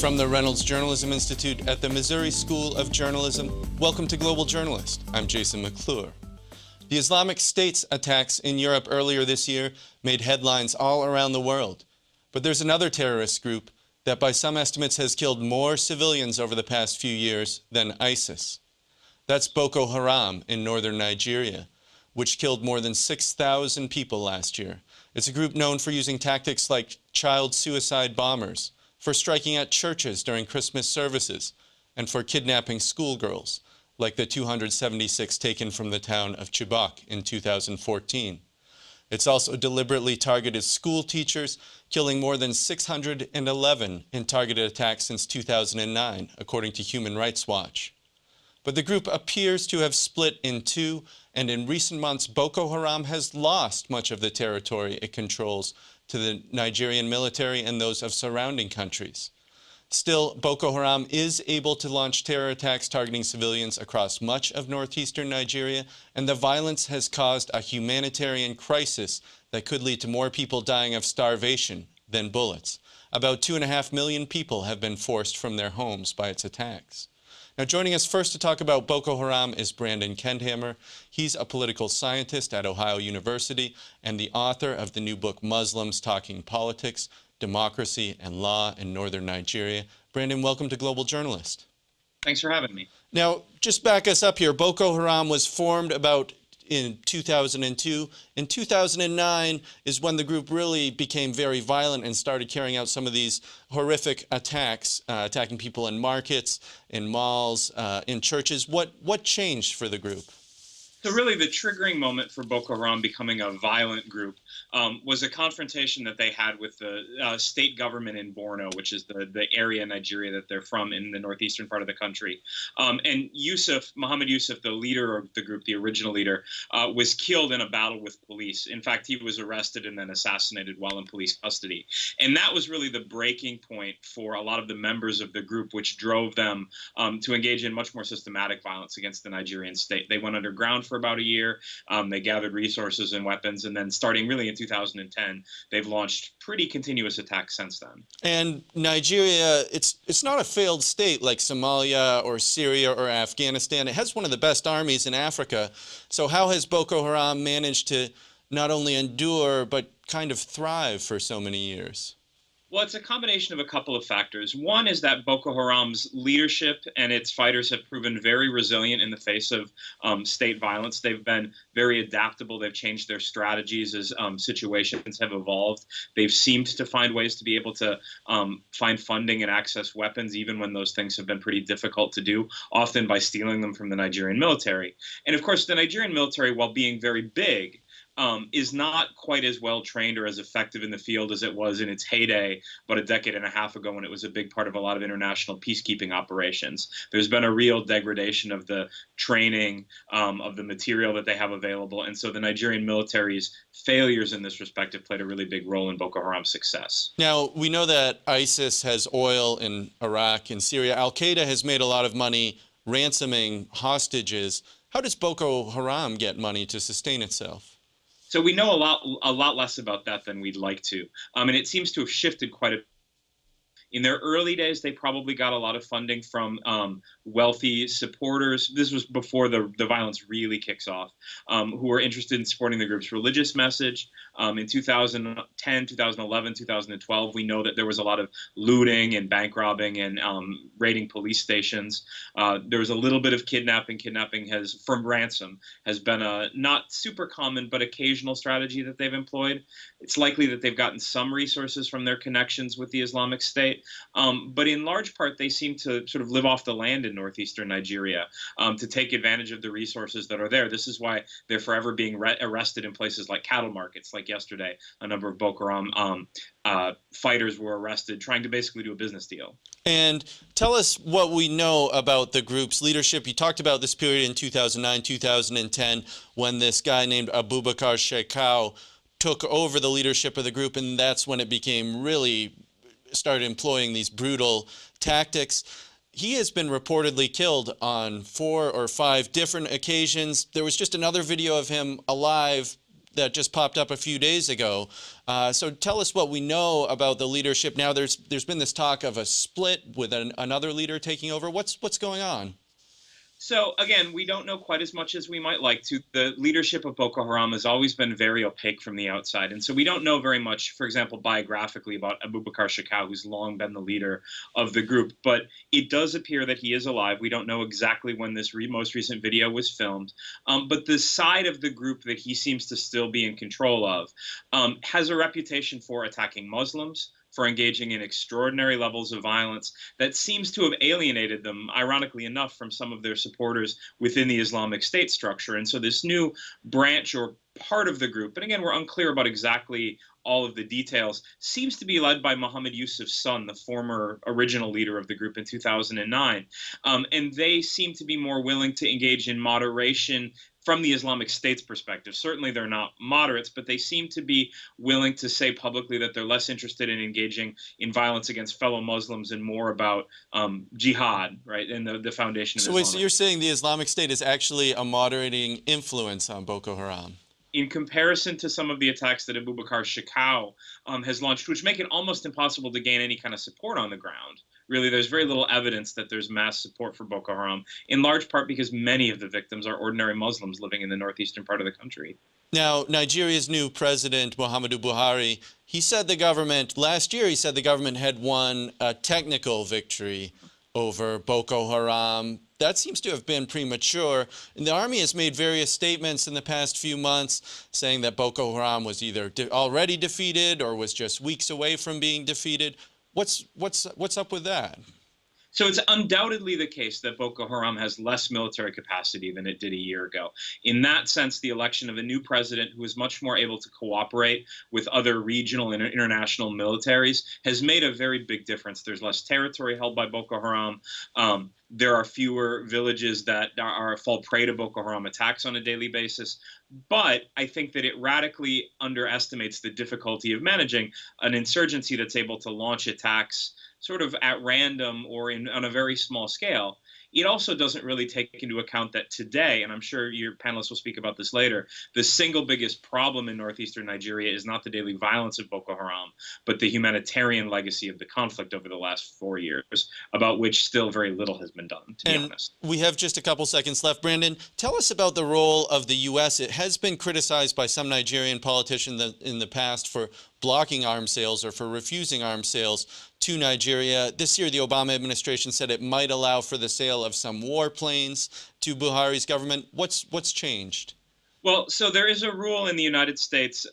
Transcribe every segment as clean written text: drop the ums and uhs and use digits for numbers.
From the Reynolds Journalism Institute at the Missouri School of Journalism, welcome to Global Journalist. I'm Jason McClure. The Islamic State's attacks in Europe earlier this year made headlines all around the world. But there's another terrorist group that by some estimates has killed more civilians over the past few years than ISIS. That's Boko Haram in northern Nigeria, which killed more than 6,000 people last year. It's a group known for using tactics like child suicide bombers, for striking at churches during Christmas services, and for kidnapping schoolgirls, like the 276 taken from the town of Chibok in 2014. It's also deliberately targeted school teachers, killing more than 611 in targeted attacks since 2009, according to Human Rights Watch. But the group appears to have split in two, and in recent months, Boko Haram has lost much of the territory it controls to the Nigerian military and those of surrounding countries. Still, Boko Haram is able to launch terror attacks targeting civilians across much of northeastern Nigeria, and the violence has caused a humanitarian crisis that could lead to more people dying of starvation than bullets. About 2.5 million people have been forced from their homes by its attacks. Now, joining us first to talk about Boko Haram is Brandon Kendhammer. He's a political scientist at Ohio University and the author of the new book, Muslims Talking Politics, Democracy and Law in Northern Nigeria. Brandon, welcome to Global Journalist. Thanks for having me. Now, just back us up here. Boko Haram was formed about in 2002. In 2009 is when the group really became very violent and started carrying out some of these horrific attacks, attacking people in markets, in malls, in churches. What changed for the group? So really the triggering moment for Boko Haram becoming a violent group was a confrontation that they had with the state government in Borno, which is the area in Nigeria that they're from in the northeastern part of the country. And Mohammed Yusuf, the leader of the group, the original leader, was killed in a battle with police. In fact, he was arrested and then assassinated while in police custody. And that was really the breaking point for a lot of the members of the group, which drove them to engage in much more systematic violence against the Nigerian state. They went underground for about a year. They gathered resources and weapons, and then starting really in 2010, they've launched pretty continuous attacks since then. And Nigeria, it's not a failed state like Somalia or Syria or Afghanistan. It has one of the best armies in Africa. So how has Boko Haram managed to not only endure but kind of thrive for so many years? Well, it's a combination of a couple of factors. One is that Boko Haram's leadership and its fighters have proven very resilient in the face of state violence. They've been very adaptable. They've changed their strategies as situations have evolved. They've seemed to find ways to be able to find funding and access weapons, even when those things have been pretty difficult to do, often by stealing them from the Nigerian military. And of course, the Nigerian military, while being very big, is not quite as well trained or as effective in the field as it was in its heyday about a decade and a half ago when it was a big part of a lot of international peacekeeping operations. There's been a real degradation of the training, of the material that they have available, and so the Nigerian military's failures in this respect have played a really big role in Boko Haram's success. Now, we know that ISIS has oil in Iraq and Syria. Al-Qaida has made a lot of money ransoming hostages. How does Boko Haram get money to sustain itself? So we know a lot less about that than we'd like to. And it seems to have shifted quite a bit. In their early days, they probably got a lot of funding from wealthy supporters. This was before the violence really kicks off, who were interested in supporting the group's religious message. In 2010, 2011, 2012, we know that there was a lot of looting and bank robbing and raiding police stations. There was a little bit of kidnapping. Kidnapping from ransom has been a not super common but occasional strategy that they've employed. It's likely that they've gotten some resources from their connections with the Islamic State. But in large part, they seem to sort of live off the land in northeastern Nigeria to take advantage of the resources that are there. This is why they're forever being arrested in places like cattle markets. Like yesterday, a number of Boko Haram fighters were arrested trying to basically do a business deal. And tell us what we know about the group's leadership. You talked about this period in 2009, 2010, when this guy named Abubakar Shekau took over the leadership of the group, and that's when it became really started employing these brutal tactics. He has been reportedly killed on 4 or 5 different occasions. There was just another video of him alive that just popped up a few days ago. So tell us what we know about the leadership now. There's been this talk of a split with another leader taking over. What's going on? So again, we don't know quite as much as we might like to. The leadership of Boko Haram has always been very opaque from the outside. And so we don't know very much, for example, biographically about Abubakar Shekau, who's long been the leader of the group. But it does appear that he is alive. We don't know exactly when this most recent video was filmed. But the side of the group that he seems to still be in control of has a reputation for attacking Muslims, for engaging in extraordinary levels of violence that seems to have alienated them, ironically enough, from some of their supporters within the Islamic State structure. And so this new branch or part of the group, and again, we're unclear about exactly all of the details, seems to be led by Mohammed Yusuf's son, the former original leader of the group in 2009. And they seem to be more willing to engage in moderation from the Islamic State's perspective. Certainly they're not moderates, but they seem to be willing to say publicly that they're less interested in engaging in violence against fellow Muslims and more about jihad, right, and the foundation of Islam. So you're saying the Islamic State is actually a moderating influence on Boko Haram? In comparison to some of the attacks that Abubakar Shekau has launched, which make it almost impossible to gain any kind of support on the ground. Really, there's very little evidence that there's mass support for Boko Haram, in large part because many of the victims are ordinary Muslims living in the northeastern part of the country. Now, Nigeria's new president, Muhammadu Buhari, he said last year he said the government had won a technical victory over Boko Haram. That seems to have been premature. And the army has made various statements in the past few months saying that Boko Haram was either already defeated or was just weeks away from being defeated. What's up with that? So it's undoubtedly the case that Boko Haram has less military capacity than it did a year ago. In that sense, the election of a new president who is much more able to cooperate with other regional and international militaries has made a very big difference. There's less territory held by Boko Haram. There are fewer villages that fall prey to Boko Haram attacks on a daily basis. But I think that it radically underestimates the difficulty of managing an insurgency that's able to launch attacks sort of at random or on a very small scale. It also doesn't really take into account that today, and I'm sure your panelists will speak about this later, the single biggest problem in northeastern Nigeria is not the daily violence of Boko Haram, but the humanitarian legacy of the conflict over the last 4 years, about which still very little has been done, to be honest. We have just a couple seconds left. Brandon, tell us about the role of the U.S. It has been criticized by some Nigerian politicians in the past for blocking arms sales or for refusing arms sales to Nigeria. This year, the Obama administration said it might allow for the sale of some warplanes to Buhari's government. What's changed? Well, so there is a rule in the United States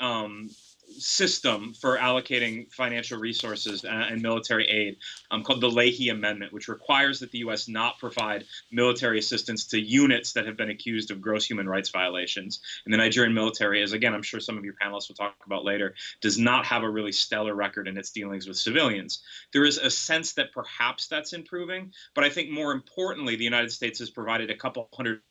system for allocating financial resources and military aid called the Leahy Amendment, which requires that the U.S. not provide military assistance to units that have been accused of gross human rights violations. And the Nigerian military, as again, I'm sure some of your panelists will talk about later, does not have a really stellar record in its dealings with civilians. There is a sense that perhaps that's improving, but I think more importantly, the United States has provided a couple hundred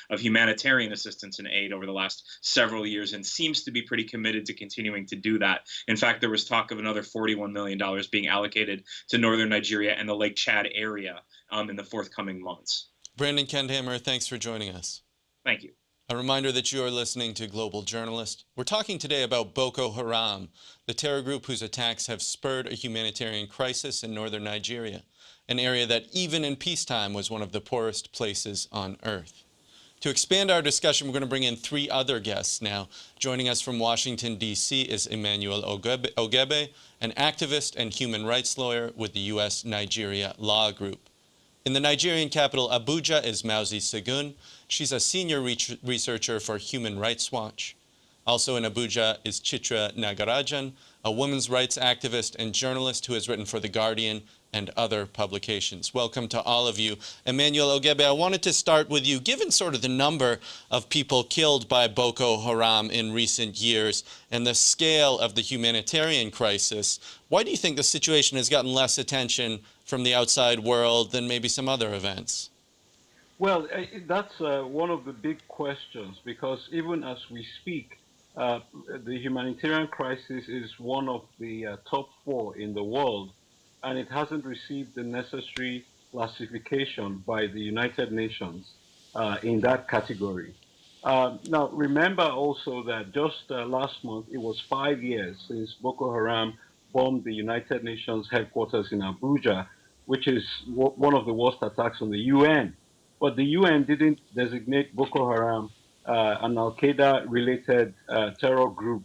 of humanitarian assistance and aid over the last several years and seems to be pretty committed to continuing to do that. In fact, there was talk of another $41 million being allocated to northern Nigeria and the Lake Chad area in the forthcoming months. Brandon Kendhammer, thanks for joining us. Thank you. A reminder that you are listening to Global Journalist. We're talking today about Boko Haram, the terror group whose attacks have spurred a humanitarian crisis in northern Nigeria, an area that even in peacetime was one of the poorest places on earth. To expand our discussion, we're going to bring in three other guests now. Joining us from Washington, D.C. is Emmanuel Ogebe, an activist and human rights lawyer with the U.S.-Nigeria Law Group. In the Nigerian capital, Abuja, is Mauzi Segun. She's a senior researcher for Human Rights Watch. Also in Abuja is Chitra Nagarajan, a women's rights activist and journalist who has written for The Guardian and other publications. Welcome to all of you. Emmanuel Ogebe, I wanted to start with you. Given sort of the number of people killed by Boko Haram in recent years and the scale of the humanitarian crisis, why do you think the situation has gotten less attention from the outside world than maybe some other events? Well, that's one of the big questions, because even as we speak, the humanitarian crisis is one of the top 4 in the world, and it hasn't received the necessary classification by the United Nations in that category. Now, remember also that just last month, it was 5 years since Boko Haram bombed the United Nations headquarters in Abuja, which is one of the worst attacks on the UN. But the UN didn't designate Boko Haram an al-Qaida related terror group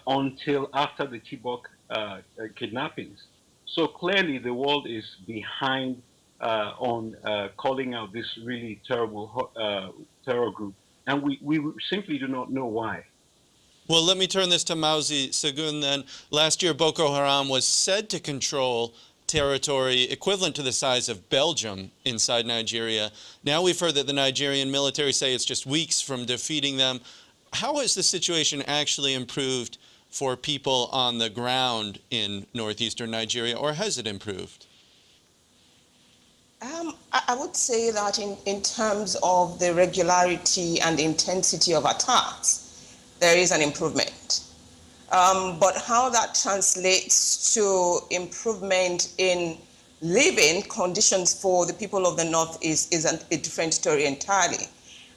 until after the Chibok kidnappings. So clearly, the world is behind on calling out this really terrible terror group, and we simply do not know why. Well, let me turn this to Mauzi Sagun then. Last year, Boko Haram was said to control territory equivalent to the size of Belgium inside Nigeria. Now we've heard that the Nigerian military say it's just weeks from defeating them. How has the situation actually improved for people on the ground in northeastern Nigeria, or has it improved? I would say that in terms of the regularity and intensity of attacks, there is an improvement. But how that translates to improvement in living conditions for the people of the North is a different story entirely.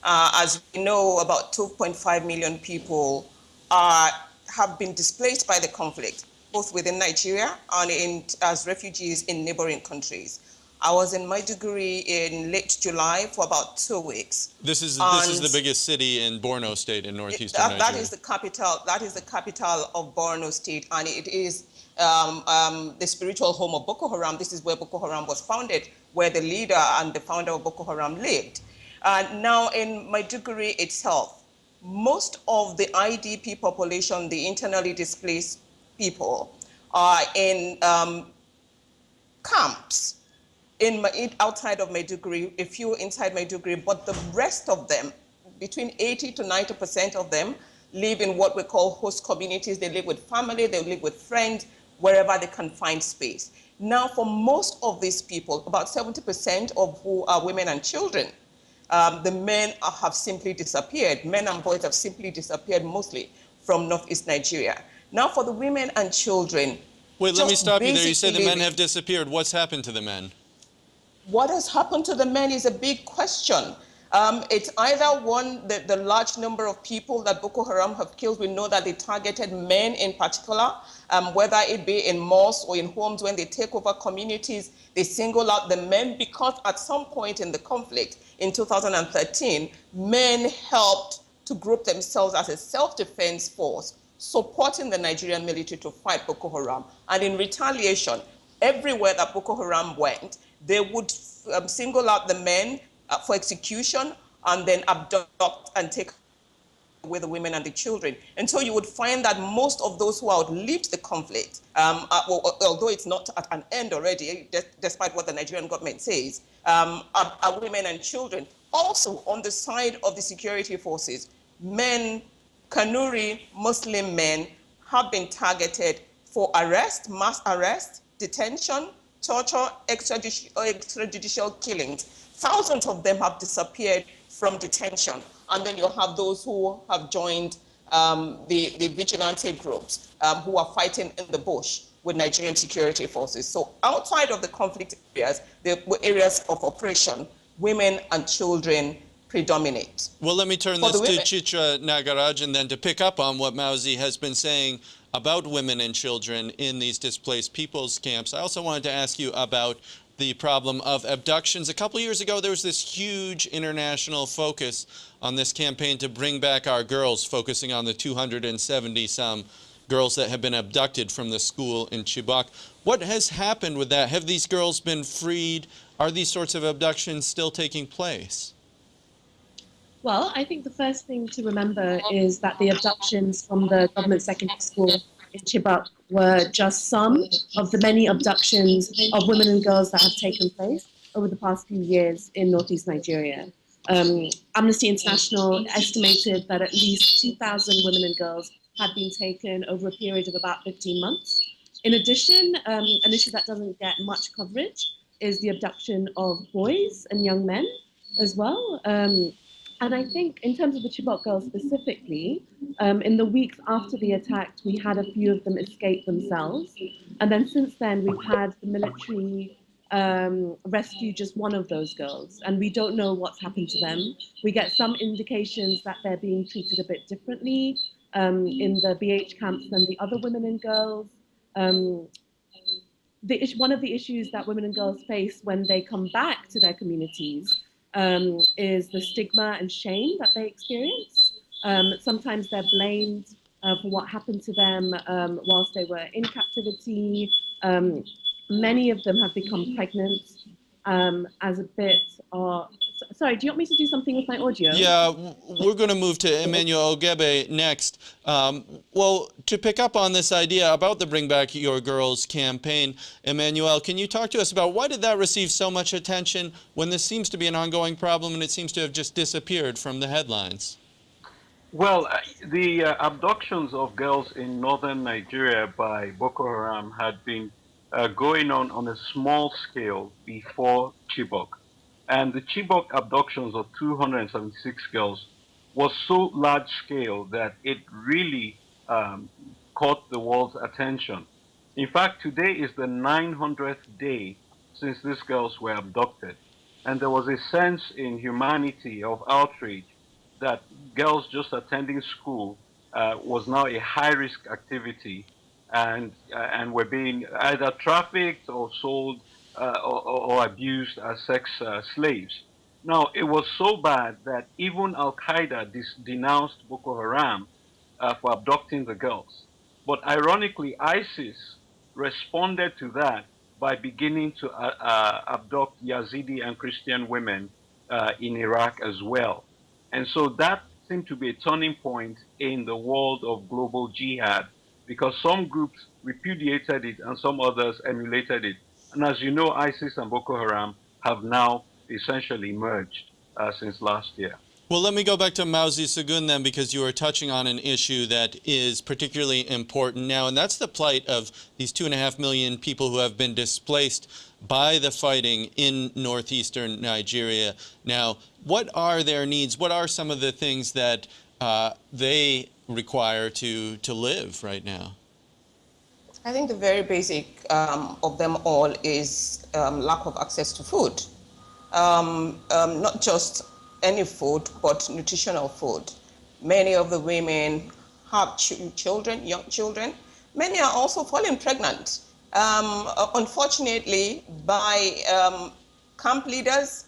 As we know, about 2.5 million people have been displaced by the conflict, both within Nigeria and as refugees in neighboring countries. I was in Maiduguri in late July for about 2 weeks. This is the biggest city in Borno State in northeastern Nigeria. That is the capital. That is the capital of Borno State, and it is the spiritual home of Boko Haram. This is where Boko Haram was founded, where the leader and the founder of Boko Haram lived. Now in Maiduguri itself, most of the IDP population, the internally displaced people, are in camps outside of Maiduguri, a few inside Maiduguri, but the rest of them, between 80 to 90% of them, live in what we call host communities. They live with family, they live with friends, wherever they can find space. Now, for most of these people, about 70% of who are women and children, the men have simply disappeared. Men and boys have simply disappeared mostly from northeast Nigeria. Now, for the women and children, wait, let me stop you there. You say the men have disappeared. What's happened to the men? What has happened to the men is a big question. It's either one, the large number of people that Boko Haram have killed. We know that they targeted men in particular, whether it be in mosques or in homes. When they take over communities, they single out the men, because at some point in the conflict in 2013, men helped to group themselves as a self-defense force, supporting the Nigerian military to fight Boko Haram. And in retaliation, everywhere that Boko Haram went, they would single out the men for execution and then abduct and take away the women and the children. And so you would find that most of those who outlived the conflict, although it's not at an end already, despite what the Nigerian government says, are women and children. Also, on the side of the security forces, men, Kanuri Muslim men, have been targeted for arrest, mass arrest, detention, torture, extrajudicial killings. Thousands of them have disappeared from detention. And then you have those who have joined the vigilante groups who are fighting in the bush with Nigerian security forces. So outside of the conflict areas, the areas of operation, women and children predominate. Well, let me turn this to Chitra Nagarajan then to pick up on what Mauzi has been saying about women and children in these displaced peoples camps. I also wanted to ask you about the problem of abductions. A couple years ago, there was this huge international focus on this campaign to bring back our girls, focusing on the 270-some girls that have been abducted from the school in Chibok. What has happened with that? Have these girls been freed? Are these sorts of abductions still taking place? Well, I think the first thing to remember is that the abductions from the government secondary school in Chibok were just some of the many abductions of women and girls that have taken place over the past few years in northeast Nigeria. Amnesty International estimated that at least 2,000 women and girls had been taken over a period of about 15 months. In addition, an issue that doesn't get much coverage is the abduction of boys and young men as well. And I think in terms of the Chibok girls specifically, in the weeks after the attack, we had a few of them escape themselves. And then since then, we've had the military rescue just one of those girls, and we don't know what's happened to them. We get some indications that they're being treated a bit differently in the BH camps than the other women and girls. Um, one of the issues that women and girls face when they come back to their communities is the stigma and shame that they experience. Sometimes they're blamed for what happened to them whilst they were in captivity. Many of them have become pregnant as a bit of... Sorry, do you want me to do something with my audio? Yeah, we're going to move to Emmanuel Ogebe next. Well, to pick up on this idea about the Bring Back Your Girls campaign, Emmanuel, can you talk to us about why did that receive so much attention when this seems to be an ongoing problem and it seems to have just disappeared from the headlines? Well, the abductions of girls in northern Nigeria by Boko Haram had been going on a small scale before Chibok. And the Chibok abductions of 276 girls was so large scale that it really caught the world's attention. In fact, today is the 900th day since these girls were abducted. And there was a sense in humanity of outrage that girls just attending school was now a high-risk activity and were being either trafficked or sold or abused as sex slaves. Now, it was so bad that even al-Qaida denounced Boko Haram for abducting the girls. But ironically, ISIS responded to that by beginning to abduct Yazidi and Christian women in Iraq as well. And so that seemed to be a turning point in the world of global jihad because some groups repudiated it and some others emulated it. And as you know, ISIS and Boko Haram have now essentially merged since last year. Well, let me go back to Mauzi Sagun then, because you are touching on an issue that is particularly important now, and that's the plight of these 2.5 million people who have been displaced by the fighting in northeastern Nigeria. Now, what are their needs? What are some of the things that they require to live right now? I think the very basic of them all is lack of access to food. Not just any food, but nutritional food. Many of the women have children, young children. Many are also falling pregnant. Unfortunately, by camp leaders,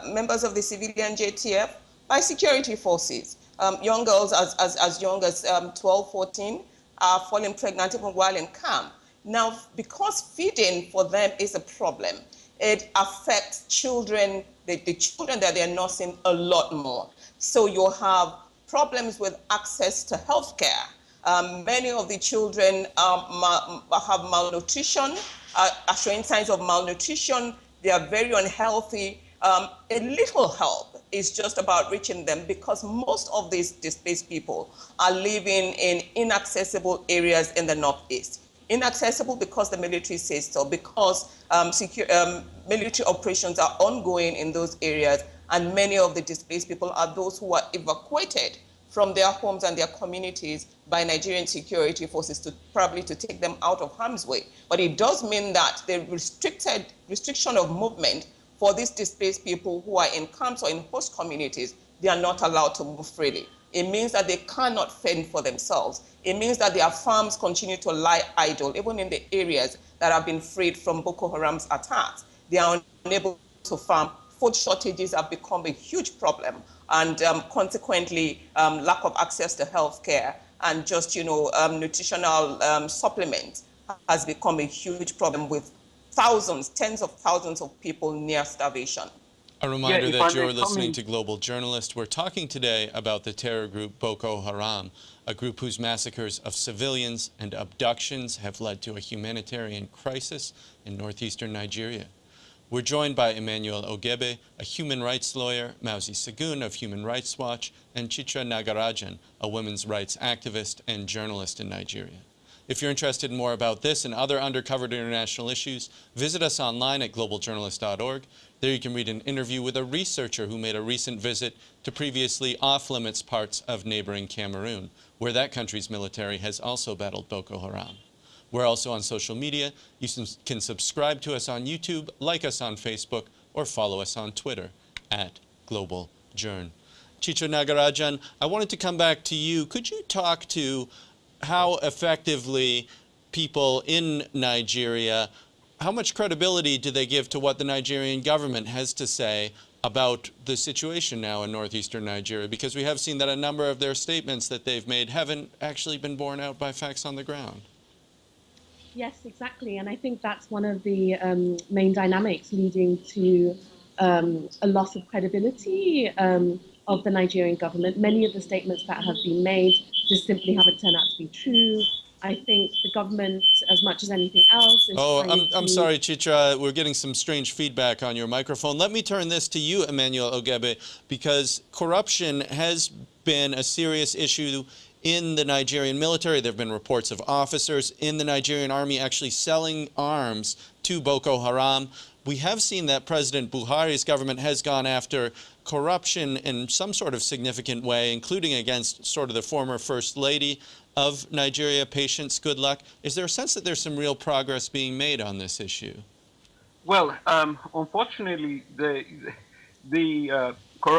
members of the civilian JTF, by security forces. Young girls as young as 12, 14 are falling pregnant even while in camp. Now, because feeding for them is a problem, it affects children, the children that they're nursing a lot more. So you have problems with access to healthcare. Many of the children have malnutrition, are showing signs of malnutrition. They are very unhealthy. A little help is just about reaching them because most of these displaced people are living in inaccessible areas in the Northeast. Inaccessible because the military says so, because military operations are ongoing in those areas, and many of the displaced people are those who are evacuated from their homes and their communities by Nigerian security forces to probably to take them out of harm's way. But it does mean that the restriction of movement for these displaced people who are in camps or in host communities, they are not allowed to move freely. It means that they cannot fend for themselves. It means that their farms continue to lie idle, even in the areas that have been freed from Boko Haram's attacks. They are unable to farm. Food shortages have become a huge problem, and consequently, lack of access to healthcare and just, nutritional supplements has become a huge problem with thousands, tens of thousands of people near starvation. A reminder that you're listening to Global Journalist. We're talking today about the terror group Boko Haram, a group whose massacres of civilians and abductions have led to a humanitarian crisis in northeastern Nigeria. We're joined by Emmanuel Ogebe, a human rights lawyer, Mauzi Sagun of Human Rights Watch, and Chitra Nagarajan, a women's rights activist and journalist in Nigeria. If you're interested in more about this and other undercovered international issues, visit us online at globaljournalist.org. There you can read an interview with a researcher who made a recent visit to previously off-limits parts of neighboring Cameroon, where that country's military has also battled Boko Haram. We're also on social media. You can subscribe to us on YouTube, like us on Facebook, or follow us on Twitter at Global Journ. Chicho Nagarajan, I wanted to come back to you. Could you talk to how effectively people in Nigeria, how much credibility do they give to what the Nigerian government has to say about the situation now in northeastern Nigeria? Because we have seen that a number of their statements that they've made haven't actually been borne out by facts on the ground. Yes, exactly. And I think that's one of the main dynamics leading to a loss of credibility of the Nigerian government. Many of the statements that have been made just simply haven't turned out to be true. I think the government, as much as anything else, is I'm sorry, Chitra. We're getting some strange feedback on your microphone. Let me turn this to you, Emmanuel Ogebe, because corruption has been a serious issue in the Nigerian military. There have been reports of officers in the Nigerian army actually selling arms to Boko Haram. We have seen that President Buhari's government has gone after corruption in some sort of significant way, including against sort of the former First Lady of Nigeria, Patience Goodluck. Is there a sense that there's some real progress being made on this issue? Well, unfortunately, the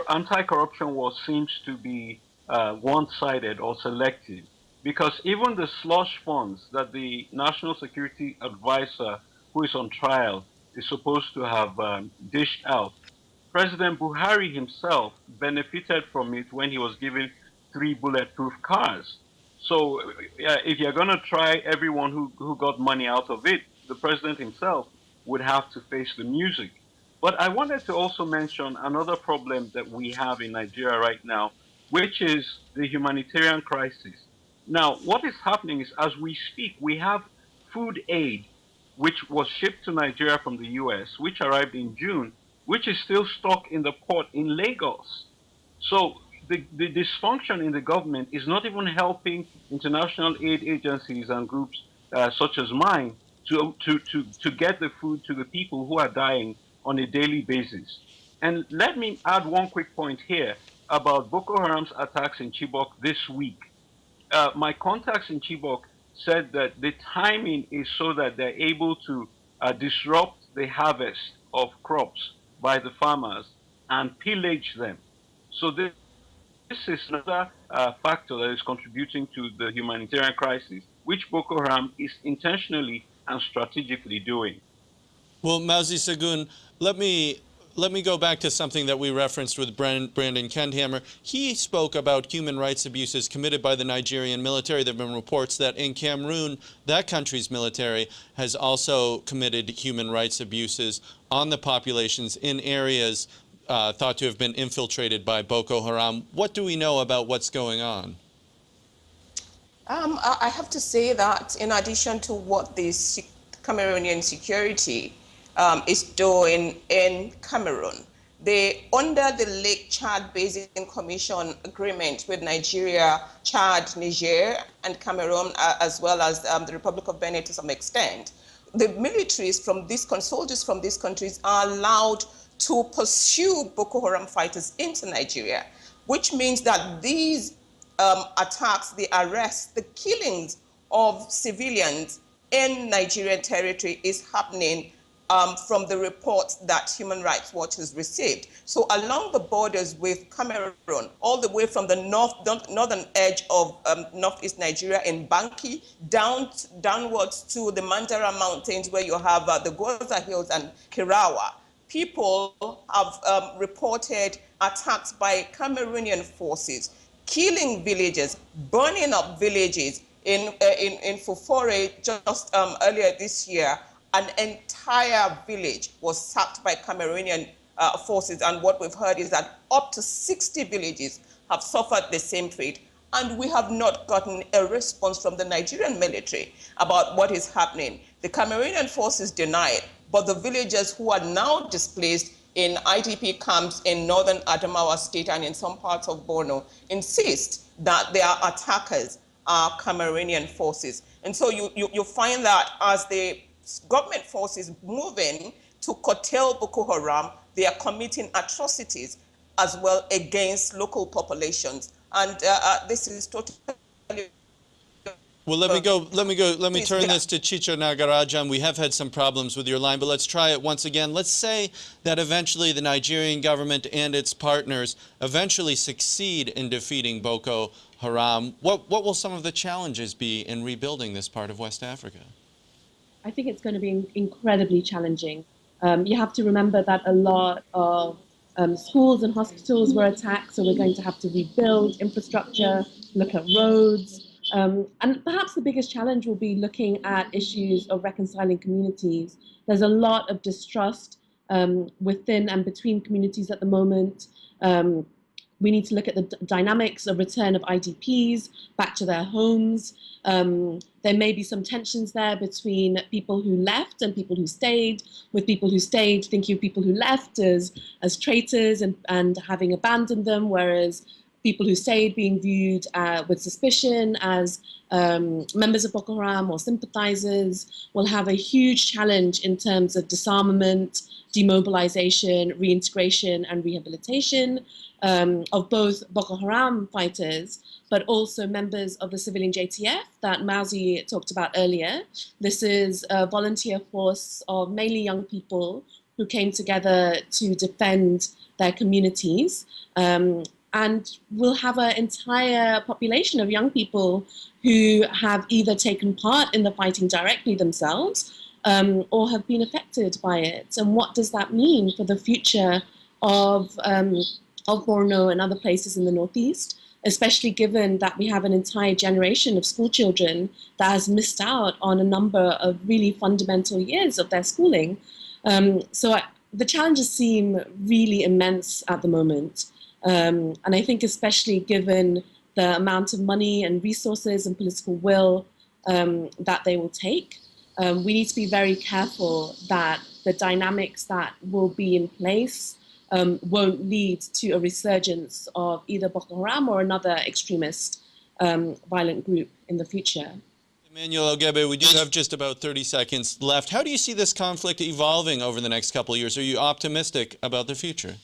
anti-corruption war seems to be one-sided or selective, because even the slush funds that the National Security Advisor, who is on trial, is supposed to have dished out, President Buhari himself benefited from it when he was given 3 bulletproof cars. So if you're going to try everyone who got money out of it, the president himself would have to face the music. But I wanted to also mention another problem that we have in Nigeria right now, which is the humanitarian crisis. Now, what is happening is, as we speak, we have food aid, which was shipped to Nigeria from the US, which arrived in June, which is still stuck in the port in Lagos. So the dysfunction in the government is not even helping international aid agencies and groups such as mine to get the food to the people who are dying on a daily basis. And let me add one quick point here about Boko Haram's attacks in Chibok this week. My contacts in Chibok said that the timing is so that they're able to disrupt the harvest of crops by the farmers and pillage them. So this is another factor that is contributing to the humanitarian crisis, which Boko Haram is intentionally and strategically doing. Well, Mauzi Sagun, let me go back to something that we referenced with Brandon Kendhammer. He spoke about human rights abuses committed by the Nigerian military. There have been reports that in Cameroon, that country's military has also committed human rights abuses on the populations in areas thought to have been infiltrated by Boko Haram. What do we know about what's going on? I have to say that in addition to what the Cameroonian security is doing in Cameroon, under the Lake Chad Basin Commission agreement with Nigeria, Chad, Niger, and Cameroon, as well as the Republic of Benin to some extent, the militaries from these soldiers from these countries are allowed to pursue Boko Haram fighters into Nigeria, which means that these attacks, the arrests, the killings of civilians in Nigerian territory is happening from the reports that Human Rights Watch has received. So along the borders with Cameroon, all the way from the northern edge of northeast Nigeria in Banki, downwards to the Mandara Mountains, where you have the Goza Hills and Kirawa, people have reported attacks by Cameroonian forces, killing villagers, burning up villages. In Fufore, just earlier this year, an entire village was sacked by Cameroonian forces, and what we've heard is that up to 60 villages have suffered the same fate, and we have not gotten a response from the Nigerian military about what is happening. The Cameroonian forces deny it, but the villagers who are now displaced in IDP camps in northern Adamawa State and in some parts of Borno insist that their attackers are Cameroonian forces. And so you find that as the government forces move in to curtail Boko Haram, they are committing atrocities as well against local populations. And this is totally Well, let me Please, turn yeah. this to Chitra Nagarajan. We have had some problems with your line, but let's try it once again. Let's say that eventually the Nigerian government and its partners eventually succeed in defeating Boko Haram. What will some of the challenges be in rebuilding this part of West Africa? I think it's going to be incredibly challenging. You have to remember that a lot of schools and hospitals were attacked, so we're going to have to rebuild infrastructure, look at roads. And perhaps the biggest challenge will be looking at issues of reconciling communities. There's a lot of distrust within and between communities at the moment. We need to look at the dynamics of return of IDPs back to their homes. There may be some tensions there between people who left and people who stayed, with people who stayed thinking of people who left as traitors and having abandoned them, whereas people who stayed being viewed with suspicion as members of Boko Haram or sympathizers. Will have a huge challenge in terms of disarmament, demobilization, reintegration, and rehabilitation of both Boko Haram fighters, but also members of the civilian JTF that Mauzi talked about earlier. This is a volunteer force of mainly young people who came together to defend their communities. And we'll have an entire population of young people who have either taken part in the fighting directly themselves or have been affected by it. And what does that mean for the future of Borno and other places in the Northeast, especially given that we have an entire generation of school children that has missed out on a number of really fundamental years of their schooling. The challenges seem really immense at the moment. And I think especially given the amount of money and resources and political will that they will take, we need to be very careful that the dynamics that will be in place won't lead to a resurgence of either Boko Haram or another extremist violent group in the future. Emmanuel Ogebe, we do have just about 30 seconds left. How do you see this conflict evolving over the next couple of years? Are you optimistic about the future?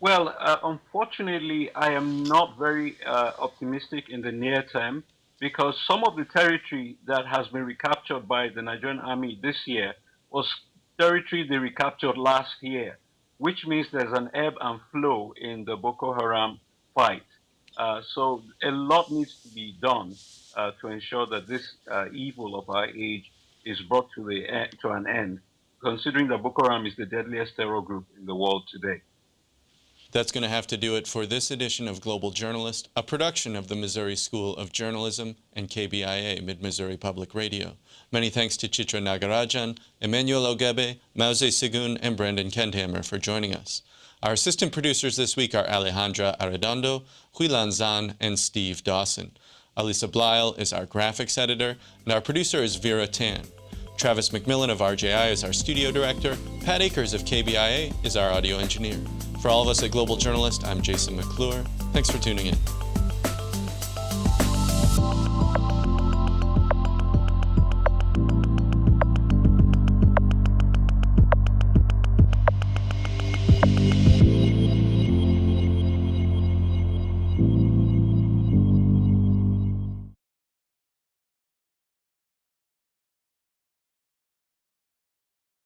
Well, unfortunately, I am not very optimistic in the near term because some of the territory that has been recaptured by the Nigerian army this year was territory they recaptured last year, which means there's an ebb and flow in the Boko Haram fight. So a lot needs to be done to ensure that this evil of our age is brought to an end, considering that Boko Haram is the deadliest terror group in the world today. That's going to have to do it for this edition of Global Journalist, a production of the Missouri School of Journalism and KBIA, Mid-Missouri Public Radio. Many thanks to Chitra Nagarajan, Emmanuel Ogebe, Mauze Segun, and Brandon Kendhammer for joining us. Our assistant producers this week are Alejandra Arredondo, Huilan Zan, and Steve Dawson. Alisa Blyle is our graphics editor, and our producer is Vera Tan. Travis McMillan of RJI is our studio director. Pat Akers of KBIA is our audio engineer. For all of us at Global Journalist, I'm Jason McClure. Thanks for tuning in.